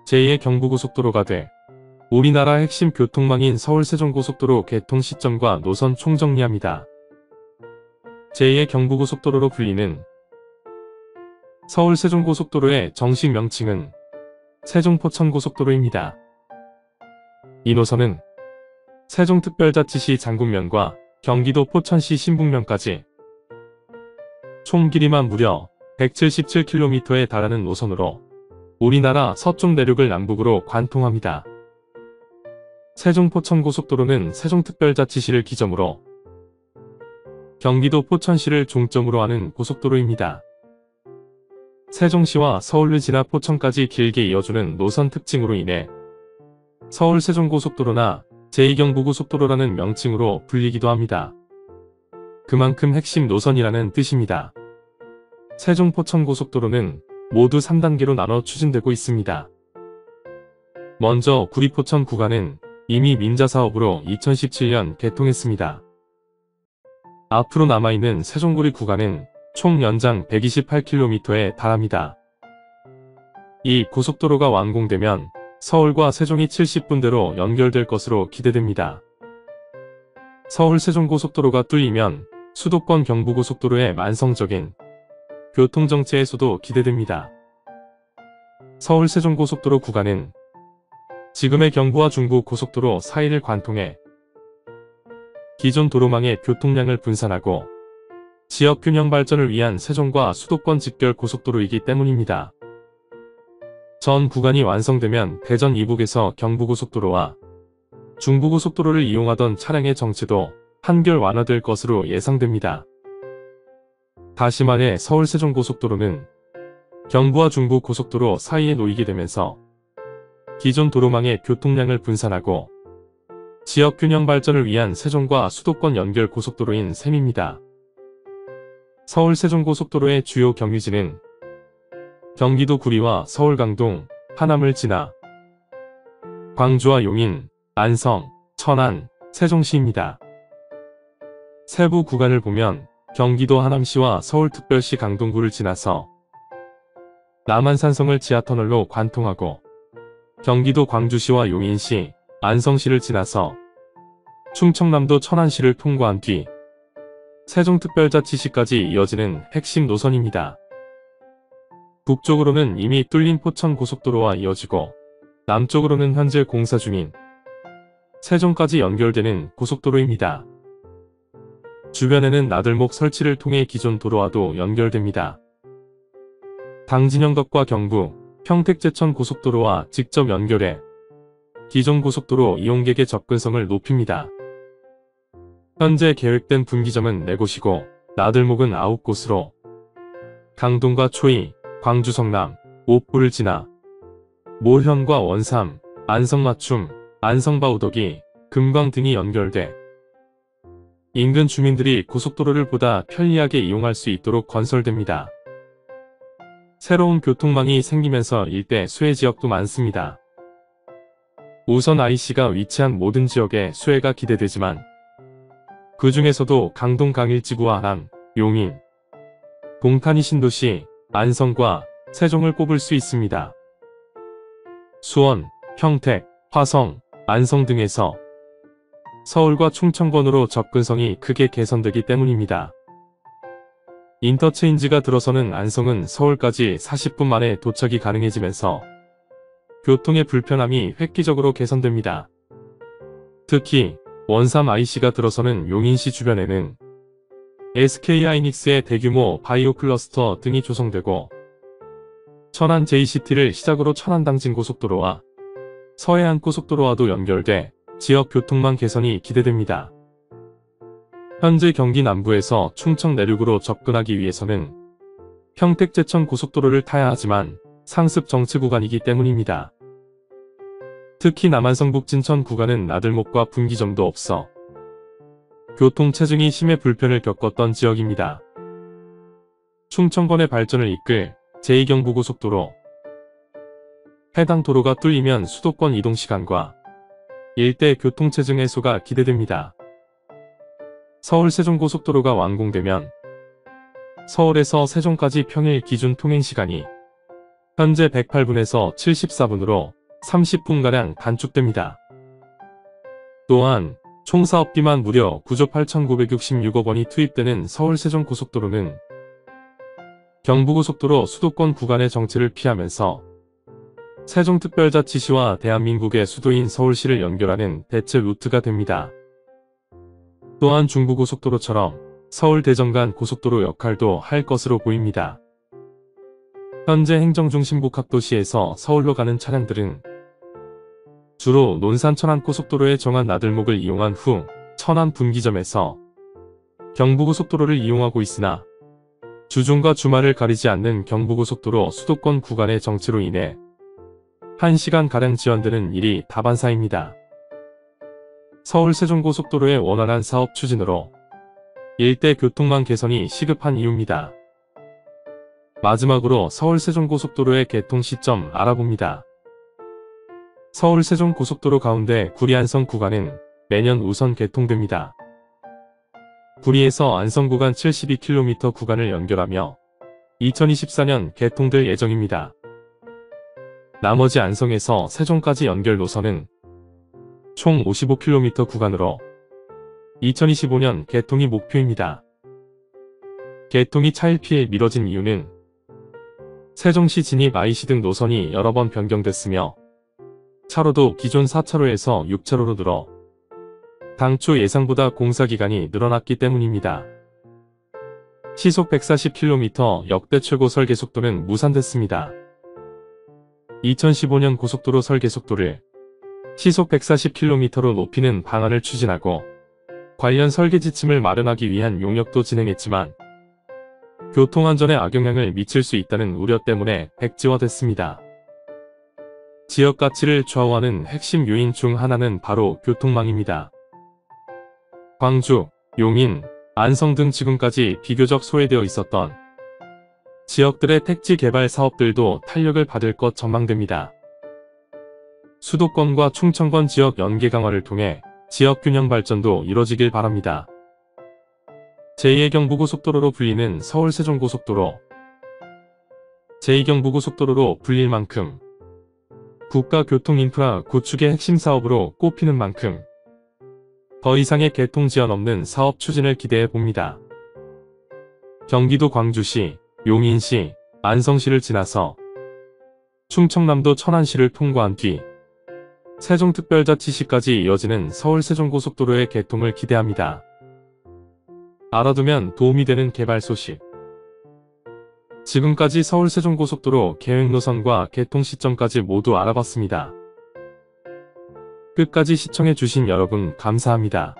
제2의 경부고속도로가 돼 우리나라 핵심 교통망인 서울-세종고속도로 개통 시점과 노선 총정리합니다. 제2의 경부고속도로로 불리는 서울-세종고속도로의 정식 명칭은 세종포천고속도로입니다. 이 노선은 세종특별자치시 장군면과 경기도 포천시 신북면까지 총 길이만 무려 177km에 달하는 노선으로 우리나라 서쪽 내륙을 남북으로 관통합니다. 세종포천고속도로는 세종특별자치시를 기점으로 경기도 포천시를 종점으로 하는 고속도로입니다. 세종시와 서울을 지나 포천까지 길게 이어주는 노선 특징으로 인해 서울-세종고속도로나 제2경부고속도로라는 명칭으로 불리기도 합니다. 그만큼 핵심 노선이라는 뜻입니다. 세종포천고속도로는 모두 3단계로 나눠 추진되고 있습니다. 먼저 구리포천 구간은 이미 민자사업으로 2017년 개통했습니다. 앞으로 남아있는 세종구리 구간은 총 연장 128km에 달합니다. 이 고속도로가 완공되면 서울과 세종이 70분대로 연결될 것으로 기대됩니다. 서울-세종고속도로가 뚫리면 수도권 경부고속도로의 만성적인 교통정체에서도 기대됩니다. 서울-세종고속도로 구간은 지금의 경부와 중부 고속도로 사이를 관통해 기존 도로망의 교통량을 분산하고 지역균형 발전을 위한 세종과 수도권 직결 고속도로이기 때문입니다. 전 구간이 완성되면 대전 이북에서 경부고속도로와 중부고속도로를 이용하던 차량의 정체도 한결 완화될 것으로 예상됩니다. 다시 말해 서울-세종고속도로는 경부와 중부 고속도로 사이에 놓이게 되면서 기존 도로망의 교통량을 분산하고 지역균형 발전을 위한 세종과 수도권 연결 고속도로인 셈입니다. 서울-세종고속도로의 주요 경유지는 경기도 구리와 서울 강동, 하남을 지나 광주와 용인, 안성, 천안, 세종시입니다. 세부 구간을 보면 경기도 하남시와 서울특별시 강동구를 지나서 남한산성을 지하터널로 관통하고 경기도 광주시와 용인시, 안성시를 지나서 충청남도 천안시를 통과한 뒤 세종특별자치시까지 이어지는 핵심 노선입니다. 북쪽으로는 이미 뚫린 포천고속도로와 이어지고 남쪽으로는 현재 공사 중인 세종까지 연결되는 고속도로입니다. 주변에는 나들목 설치를 통해 기존 도로와도 연결됩니다. 당진영덕과 경부, 평택제천 고속도로와 직접 연결해 기존 고속도로 이용객의 접근성을 높입니다. 현재 계획된 분기점은 4곳이고 나들목은 9곳으로 강동과 초이, 광주 성남, 옥부를 지나 모현과 원삼, 안성맞춤, 안성바우덕이, 금광 등이 연결돼 인근 주민들이 고속도로를 보다 편리하게 이용할 수 있도록 건설됩니다. 새로운 교통망이 생기면서 일대 수혜 지역도 많습니다. 우선 IC가 위치한 모든 지역에 수혜가 기대되지만 그 중에서도 강동 강일지구와 하남, 용인, 동탄이 신도시, 안성과 세종을 꼽을 수 있습니다. 수원, 평택, 화성, 안성 등에서 서울과 충청권으로 접근성이 크게 개선되기 때문입니다. 인터체인지가 들어서는 안성은 서울까지 40분 만에 도착이 가능해지면서 교통의 불편함이 획기적으로 개선됩니다. 특히 원삼 IC가 들어서는 용인시 주변에는 SK하이닉스의 대규모 바이오 클러스터 등이 조성되고 천안 JCT를 시작으로 천안당진고속도로와 서해안고속도로와도 연결돼 지역 교통망 개선이 기대됩니다. 현재 경기 남부에서 충청 내륙으로 접근하기 위해서는 평택제천 고속도로를 타야 하지만 상습 정체 구간이기 때문입니다. 특히 남한성 북진천 구간은 나들목과 분기점도 없어 교통체증이 심해 불편을 겪었던 지역입니다. 충청권의 발전을 이끌 제2경부고속도로 해당 도로가 뚫리면 수도권 이동시간과 일대 교통체증 해소가 기대됩니다. 서울-세종고속도로가 완공되면 서울에서 세종까지 평일 기준 통행시간이 현재 108분에서 74분으로 30분가량 단축됩니다. 또한 총 사업비만 무려 9조 8,966억 원이 투입되는 서울 세종고속도로는 경부고속도로 수도권 구간의 정체를 피하면서 세종특별자치시와 대한민국의 수도인 서울시를 연결하는 대체 루트가 됩니다. 또한 중부고속도로처럼 서울 대전 간 고속도로 역할도 할 것으로 보입니다. 현재 행정중심 복합도시에서 서울로 가는 차량들은 주로 논산 천안 고속도로의 정안 나들목을 이용한 후 천안 분기점에서 경부고속도로를 이용하고 있으나 주중과 주말을 가리지 않는 경부고속도로 수도권 구간의 정체로 인해 1시간가량 지연되는 일이 다반사입니다. 서울 세종고속도로의 원활한 사업 추진으로 일대 교통망 개선이 시급한 이유입니다. 마지막으로 서울 세종고속도로의 개통 시점 알아봅니다. 서울 세종고속도로 가운데 구리 안성 구간은 매년 우선 개통됩니다. 구리에서 안성 구간 72km 구간을 연결하며 2024년 개통될 예정입니다. 나머지 안성에서 세종까지 연결 노선은 총 55km 구간으로 2025년 개통이 목표입니다. 개통이 차일피일 미뤄진 이유는 세종시 진입 IC 등 노선이 여러 번 변경됐으며 차로도 기존 4차로에서 6차로로 늘어 당초 예상보다 공사기간이 늘어났기 때문입니다. 시속 140km 역대 최고 설계속도는 무산됐습니다. 2015년 고속도로 설계속도를 시속 140km로 높이는 방안을 추진하고 관련 설계 지침을 마련하기 위한 용역도 진행했지만 교통안전에 악영향을 미칠 수 있다는 우려 때문에 백지화됐습니다. 지역 가치를 좌우하는 핵심 요인 중 하나는 바로 교통망입니다. 광주, 용인, 안성 등 지금까지 비교적 소외되어 있었던 지역들의 택지 개발 사업들도 탄력을 받을 것 전망됩니다. 수도권과 충청권 지역 연계 강화를 통해 지역 균형 발전도 이뤄지길 바랍니다. 제2의 경부고속도로로 불리는 서울 세종고속도로. 제2경부고속도로로 불릴 만큼 국가 교통인프라 구축의 핵심 사업으로 꼽히는 만큼 더 이상의 개통 지연 없는 사업 추진을 기대해 봅니다. 경기도 광주시, 용인시, 안성시를 지나서 충청남도 천안시를 통과한 뒤 세종특별자치시까지 이어지는 서울 세종고속도로의 개통을 기대합니다. 알아두면 도움이 되는 개발 소식. 지금까지 서울 세종고속도로 계획 노선과 개통 시점까지 모두 알아봤습니다. 끝까지 시청해주신 여러분 감사합니다.